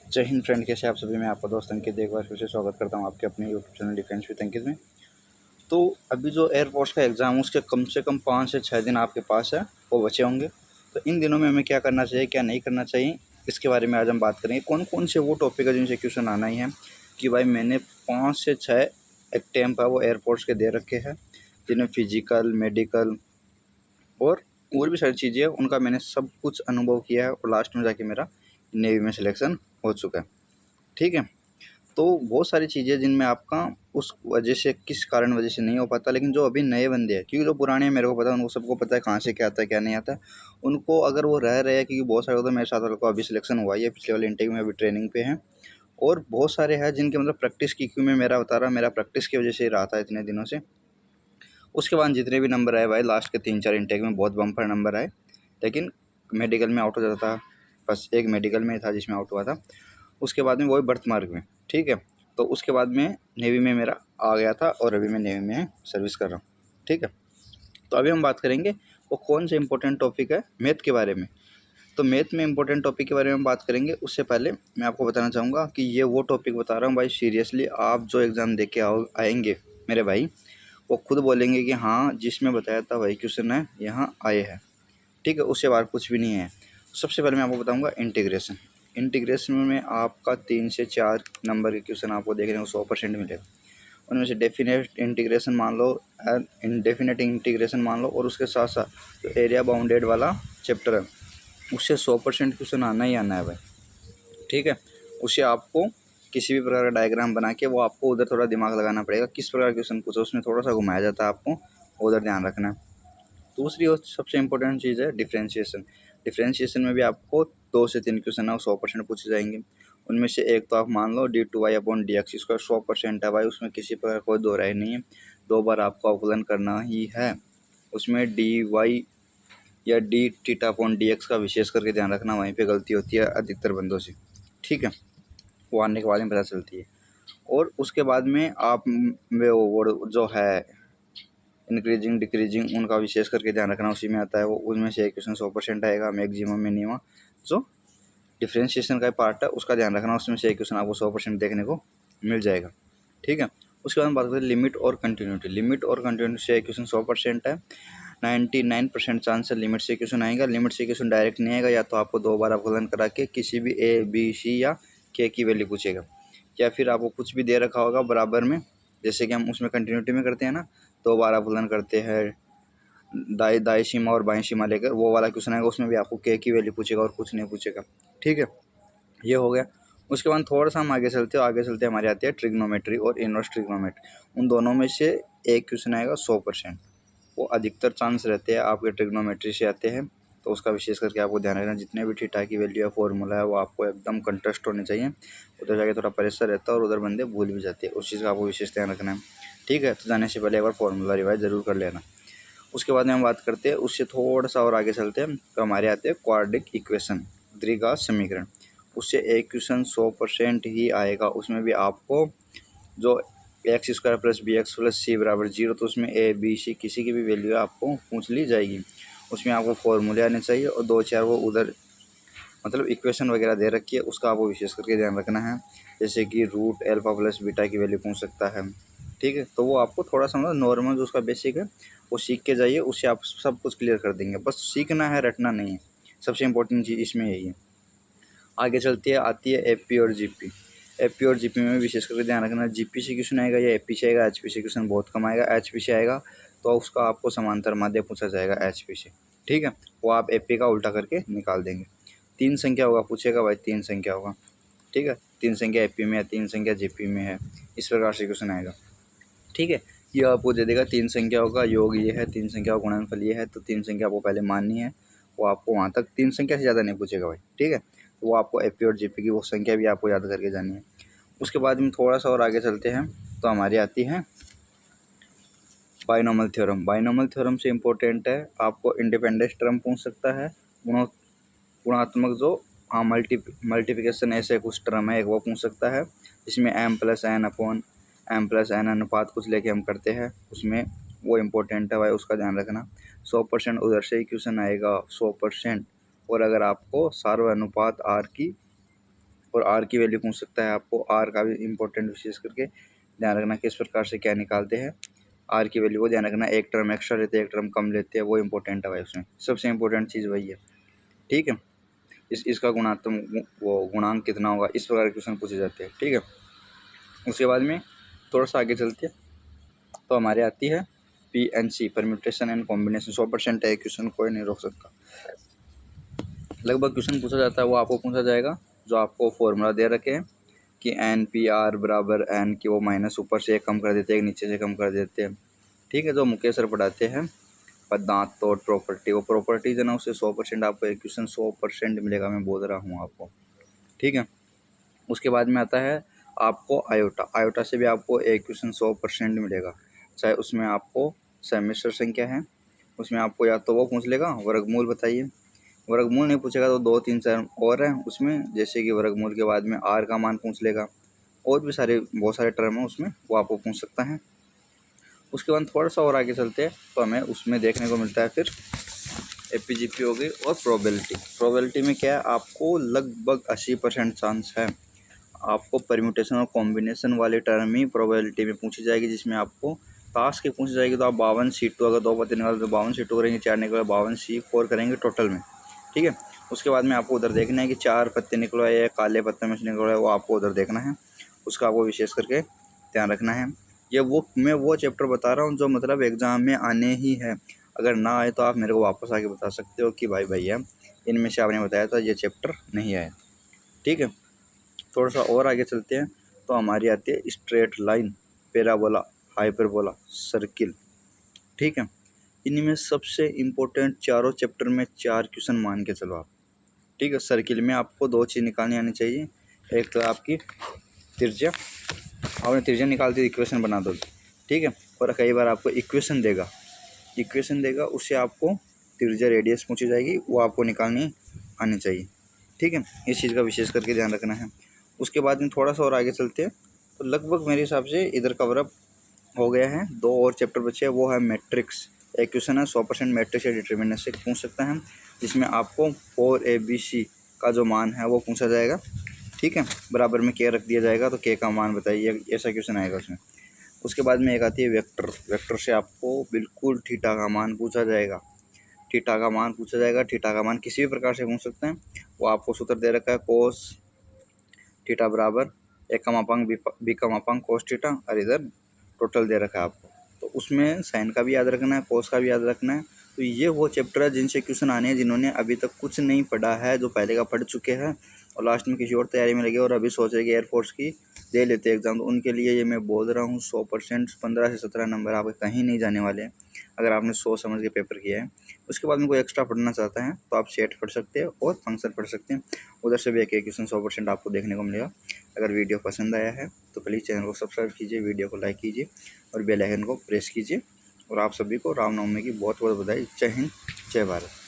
जय हिंद फ्रेंड, कैसे आप सभी। मैं आपका दोस्त अंकित एक बार फिर से स्वागत करता हूं आपके अपने यूट्यूब चैनल डिफेंस विद अंकित में। तो अभी जो एयरफोर्स का एग्ज़ाम उसके कम से कम 5 से 6 दिन आपके पास है, वो बचे होंगे। तो इन दिनों में हमें क्या करना चाहिए, क्या नहीं करना चाहिए, इसके बारे में आज हम बात करेंगे। कौन कौन से वो टॉपिक है जिनसे क्वेश्चन आना ही है कि भाई मैंने 5 से 6 अटेम्प्ट है वो एयरफोर्स के दे रखे हैं, जिन्हें फिजिकल, मेडिकल और भी सारी चीज़ें हैं, उनका मैंने सब कुछ अनुभव किया है और लास्ट में जाके मेरा नेवी में सिलेक्शन हो चुका है। ठीक है। तो बहुत सारी चीज़ें जिनमें आपका उस वजह से किस कारण वजह से नहीं हो पाता, लेकिन जो अभी नए बंदे हैं, क्योंकि जो पुराने हैं मेरे को पता है, उनको सबको पता है कहाँ से क्या आता है क्या नहीं आता है। उनको अगर वो रह रहे हैं, क्योंकि बहुत सारे तो मेरे साथ वालों को अभी सिलेक्शन हुआ ही है, पिछले वाले इंटेक में अभी ट्रेनिंग पे हैं। और बहुत सारे हैं जिनके मतलब प्रैक्टिस की, क्यों मैं मेरा बता रहा, मेरा प्रैक्टिस की वजह से ही रहा था इतने दिनों से। उसके बाद जितने भी नंबर आए भाई, लास्ट के 3-4 इंटेक में बहुत बम्पर नंबर आए, लेकिन मेडिकल में आउट हो जाता था। बस एक मेडिकल में था जिसमें आउट हुआ था। उसके बाद में वही बर्थ मार्क में। ठीक है। तो उसके बाद में नेवी में मेरा आ गया था और अभी मैं नेवी में सर्विस कर रहा हूँ। ठीक है। तो अभी हम बात करेंगे वो कौन से इंपॉर्टेंट टॉपिक है मैथ के बारे में। तो मैथ में इंपॉर्टेंट टॉपिक के बारे में हम बात करेंगे। उससे पहले मैं आपको बताना चाहूँगा कि ये वो टॉपिक बता रहा हूँ भाई, सीरियसली आप जो एग्ज़ाम दे के आएंगे मेरे भाई, वो खुद बोलेंगे कि हाँ जिसमें बताया था वही क्वेश्चन है यहाँ आए हैं। ठीक है। उससे बाहर कुछ भी नहीं है। सबसे पहले मैं आपको बताऊंगा इंटीग्रेशन। इंटीग्रेशन में आपका 3 से 4 नंबर के क्वेश्चन आपको देखने को 100% मिलेगा। उनमें से डेफिनेट इंटीग्रेशन मान लो, इनडेफिनेट इंटीग्रेशन मान लो, और उसके साथ साथ जो एरिया बाउंडेड वाला चैप्टर है उससे 100% क्वेश्चन आना ही आना है भाई। ठीक है। उससे आपको किसी भी प्रकार का डायग्राम बना के वो आपको उधर थोड़ा दिमाग लगाना पड़ेगा, किस प्रकार क्वेश्चन पूछो, उसमें थोड़ा सा घुमाया जाता है, आपको उधर ध्यान रखना है। दूसरी और सबसे इंपॉर्टेंट चीज़ है डिफ्रेंशिएशन। डिफ्रेंशिएशन में भी आपको 2 से 3 क्वेश्चन है वो 100% पूछे जाएंगे। उनमें से एक तो आप मान लो d2y/dx, इसका 100% है भाई, उसमें किसी प्रकार कोई दो राय नहीं है। 2 बार आपको अवकलन करना ही है। उसमें dy या d थीटा/dx का विशेष करके ध्यान रखना, वहीं पे गलती होती है अधिकतर बंदों से। ठीक है। वो आने के बाद में पता चलती है। और उसके बाद में आप वो जो है इंक्रीजिंग डिक्रीजिंग, उनका विशेष करके ध्यान रखना, उसी में आता है वो। उसमें से एक क्वेश्चन 100% आएगा, मैक्सिमम मिनिमम जो डिफ्रेंशिएशन का पार्ट है उसका ध्यान रखना, उसमें से एक क्वेश्चन आपको 100% देखने को मिल जाएगा। ठीक है। उसके बाद हम बात करते हैं लिमिट और कंटिन्यूटी। लिमिट और कंटिन्यूटी से एक क्वेश्चन 100% है। 99% चांस है लिमिट से क्वेश्चन आएगा। लिमिट से क्वेश्चन डायरेक्ट नहीं आएगा, या तो आपको 2 बार अवकलन करा के किसी भी ए बी सी या के की वैल्यू पूछेगा, या फिर आपको कुछ भी दे रखा होगा बराबर में, जैसे कि हम उसमें कंटिन्यूटी में करते हैं ना, 2 बार अवकलन करते हैं, दाई दाई सीमा और बाईं सीमा लेकर, वो वाला क्वेश्चन आएगा, उसमें भी आपको के की वैल्यू पूछेगा और कुछ नहीं पूछेगा। ठीक है। ये हो गया। उसके बाद थोड़ा सा हम आगे चलते हमारे आती है ट्रिग्नोमेट्री और इनवर्स ट्रिग्नोमेट्री। उन दोनों में से एक क्वेश्चन आएगा 100%। वो अधिकतर चांस रहते हैं आपके ट्रिग्नोमेट्री से आते हैं, तो उसका विशेष करके आपको ध्यान रखना, जितने भी थीटा की वैल्यू है, फॉर्मूला है, वो आपको एकदम कंट्रास्ट होने चाहिए। उधर जाके थोड़ा प्रेशर रहता है और उधर बंदे भूल भी जाते हैं, उस चीज़ का आपको विशेष ध्यान रखना है। ठीक है। तो जाने से पहले एक बार फॉर्मूला रिवाइज जरूर कर लेना। उसके बाद में हम बात करते हैं, उससे थोड़ा सा और आगे चलते हैं, तो हमारे आते हैं क्वाड्रिक इक्वेशन, द्विघात समीकरण। उससे एक क्वेश्चन 100% ही आएगा। उसमें भी आपको जो x² + bx + c = 0, तो उसमें a b c किसी की भी वैल्यू आपको पूछ ली जाएगी। उसमें आपको फॉर्मूले आने चाहिए और 2-4 वो उधर मतलब इक्वेशन वगैरह दे रखी है, उसका आपको विशेष करके ध्यान रखना है। जैसे कि रूट अल्फा + बीटा की वैल्यू पूछ सकता है। ठीक है। तो वो आपको थोड़ा सा मतलब नॉर्मल जो उसका बेसिक है वो सीख के जाइए, उससे आप सब कुछ क्लियर कर देंगे। बस सीखना है, रटना नहीं है। सबसे इंपॉर्टेंट चीज़ इसमें यही है। आगे चलती है आती है एपी और जीपी। एपी और जीपी में विशेष करके ध्यान रखना, जीपी से क्वेश्चन आएगा या एपी से आएगा। एचपी से क्वेश्चन बहुत कम आएगा। एचपी से आएगा तो उसका आपको समांतर माध्य पूछा जाएगा एचपी से। ठीक है। वो आप एपी का उल्टा करके निकाल देंगे। 3 संख्या होगा पूछेगा भाई, 3 संख्या होगा। ठीक है। 3 संख्या एपी में है, 3 संख्या जीपी में है, इस प्रकार से क्वेश्चन आएगा। ठीक है। ये आपको दे देगा 3 संख्याओं का योग ये है, 3 संख्याओं का गुणनफल ये है, तो 3 संख्या आपको पहले माननी है। वो आपको वहाँ तक 3 संख्या से ज़्यादा नहीं पूछेगा भाई। ठीक है। तो वो आपको एपी और जीपी की वो संख्या भी आपको याद करके जानी है। उसके बाद में थोड़ा सा और आगे चलते हैं, तो हमारी आती है बाइनोमियल थ्योरम। बाइनोमियल थ्योरम से इम्पोर्टेंट है, आपको इंडिपेंडेंस टर्म पूछ सकता है, गुणात्मक जो, हाँ, मल्टीप्लिकेशन ऐसे कुछ टर्म है एक, वो पूछ सकता है। जिसमें m+n/m+n अनुपात कुछ लेके हम करते हैं, उसमें वो इम्पोर्टेंट है भाई, उसका ध्यान रखना। 100% उधर से ही क्वेश्चन आएगा, 100%। और अगर आपको सार्वनुपात r की और आर की वैल्यू पूछ सकता है आपको। आर का भी इंपॉर्टेंट विशेष करके ध्यान रखना किस प्रकार से क्या निकालते हैं। आर की वैल्यू को ध्यान रखना, एक टर्म एक्स्ट्रा लेते हैं, एक टर्म कम लेते हैं, वो इंपॉर्टेंट है भाई, उसमें सबसे इंपॉर्टेंट चीज़ वही है। ठीक है, इसका गुणात्मक वो गुणांक कितना होगा, इस प्रकार के क्वेश्चन पूछे जाते हैं। ठीक है, उसके बाद में थोड़ा सा आगे चलते हैं तो हमारे आती है PNC, परम्यूटेशन एंड कॉम्बिनेशन। 100% है, क्वेश्चन कोई नहीं रोक सकता। लगभग क्वेश्चन पूछा जाता है वो आपको पूछा जाएगा, जो आपको फॉर्मूला दे रखे हैं कि NPR बराबर N की वो माइनस ऊपर से एक कम कर देते हैं, एक नीचे से कम कर देते हैं। ठीक है, जो मुकेश सर पढ़ाते हैं पदार्थ तो प्रॉपर्टी, वो प्रॉपर्टीज है ना, उससे 100% आपको एक क्वेश्चन 100% मिलेगा, मैं बोल रहा हूँ आपको। ठीक है, उसके बाद में आता है आपको आयोटा। आयोटा से भी आपको एक क्वेश्चन 100% मिलेगा, चाहे उसमें आपको सेमेस्टर संख्या है, उसमें आपको या तो वो पूछ लेगा वर्गमूल बताइए, वर्गमूल नहीं पूछेगा तो 2 3 4 और हैं उसमें, जैसे कि वर्गमूल के बाद में आर का मान पूछ लेगा, और भी बहुत सारे टर्म हैं उसमें, वो आपको पूछ सकता है। उसके बाद थोड़ा सा और आगे चलते हैं तो हमें उसमें देखने को मिलता है फिर एपीजीपी हो गई और प्रोबेबिलिटी। प्रोबेबिलिटी में क्या है, आपको लगभग 80% चांस है आपको परम्यूटेशन और कॉम्बिनेशन वाले टर्म ही प्रोबेबिलिटी में पूछी जाएगी, जिसमें आपको टास्क की पूछी जाएगी। तो आप 52 C2 अगर 2 पत्ते निकाल तो 52 C2 करेंगे, 4 निकले 52 C4 करेंगे टोटल में। ठीक है, उसके बाद में आपको उधर देखना है कि 4 पत्ते निकलवाए या काले पत्ते में से निकलवाए, वो आपको उधर देखना है, उसका आपको विशेष करके ध्यान रखना है। ये मैं वो चैप्टर बता रहा हूँ जो मतलब एग्ज़ाम में आने ही है, अगर ना आए तो आप मेरे को वापस आके बता सकते हो कि भाई भैया इनमें से आपने बताया था ये चैप्टर नहीं आया। ठीक है, थोड़ा सा और आगे चलते हैं तो हमारी आती है straight line, parabola, hyperbola, circle. ठीक है, इनमें सबसे इम्पोर्टेंट चारों चैप्टर में 4 क्वेश्चन मान के चलो आप। ठीक है, सर्किल में आपको 2 चीज़ निकालनी आनी चाहिए, एक तो आपकी त्रिज्या, आपने त्रिज्या निकाल दी इक्वेशन बना दो। ठीक है, और कई बार आपको इक्वेशन देगा उससे आपको त्रिज्या रेडियस पूछी जाएगी, वो आपको निकालनी आनी चाहिए। ठीक है, इस चीज़ का विशेष करके ध्यान रखना है। उसके बाद में थोड़ा सा और आगे चलते हैं तो लगभग मेरे हिसाब से इधर कवरअप हो गया है। 2 और चैप्टर बचे हैं, वो है मैट्रिक्स। एक क्वेश्चन है 100% मैट्रिक्स या डिटर्मिनेंट से पूछ सकता है, जिसमें आपको 4ABC का जो मान है वो पूछा जाएगा। ठीक है, बराबर में के रख दिया जाएगा तो के का मान बताइए, ऐसा क्वेश्चन आएगा उसमें। उसके बाद में एक आती है वेक्टर। वेक्टर से आपको बिल्कुल थीटा का मान पूछा जाएगा, थीटा का मान पूछा जाएगा। थीटा का मान किसी भी प्रकार से पूछ सकते हैं, वो आपको सूत्र दे रखा है कोस थीटा बराबर एक का मापांक बी का मापांक कोस थीटा, और इधर टोटल दे रखा है आपको, तो उसमें साइन का भी याद रखना है, कोस का भी याद रखना है। तो ये वो चैप्टर है जिनसे क्वेश्चन आने हैं जिन्होंने अभी तक कुछ नहीं पढ़ा है, जो पहले का पढ़ चुके हैं और लास्ट में किसी और तैयारी में लगे और अभी सोच रहे कि एयरफोर्स की दे लेते हैं एग्जाम, तो उनके लिए ये मैं बोल रहा हूँ 100% 15 से 17 नंबर आपके कहीं नहीं जाने वाले हैं, अगर आपने सोच समझ के पेपर किया है। उसके बाद में कोई एक्स्ट्रा पढ़ना चाहता है तो आप सेट पढ़ सकते हैं और फंक्शन पढ़ सकते हैं, उधर से भी एक क्वेश्चन 100% आपको देखने को मिलेगा। अगर वीडियो पसंद आया है तो प्लीज़ चैनल को सब्सक्राइब कीजिए, वीडियो को लाइक कीजिए और बेल आइकन को प्रेस कीजिए। और आप सभी को रामनवमी की बहुत बहुत बधाई। जय हिंद, जय भारत।